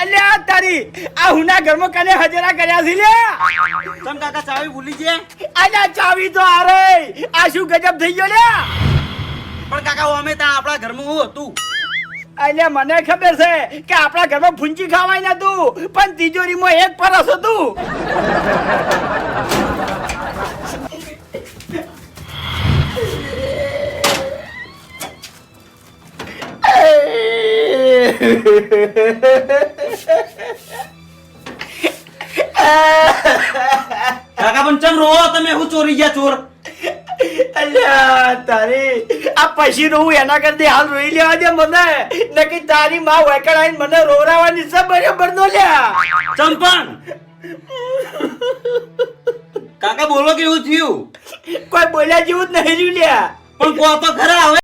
અલ્યા તારી આ હુના ઘરમાં કને હજરા કર્યા છે લે તમ કાકા ચાવી ભૂલી ગયા? અલ્યા ચાવી તો આ રે આ શું ગજબ થઈ ગયો લે પણ કાકા અમે ત્યાં આપણા ઘરમાં હું હતું. અલ્યા મને ખબર છે કે આપણા ઘરમાં ફૂંચી ખાવાય નતું પણ તિજોરીમાં એક પરસ હતું કાકા પણ ચમ રોવો તમે? હું ચોરી ગયા ચોર? અલ્યા તારી આ પછી રોવું એના કરતી હાલ રોઈ લેવા દે મને નકી તારી માં વેકડ આઈને મને રોરાવાની છે બરાબર નો લ્યા ચંપણ કાકા બોલો કેવું થયું? કોઈ બોલ્યા જેવું જ નહીં રહ્યું લ્યા પણ કહો તો ખરા હવે.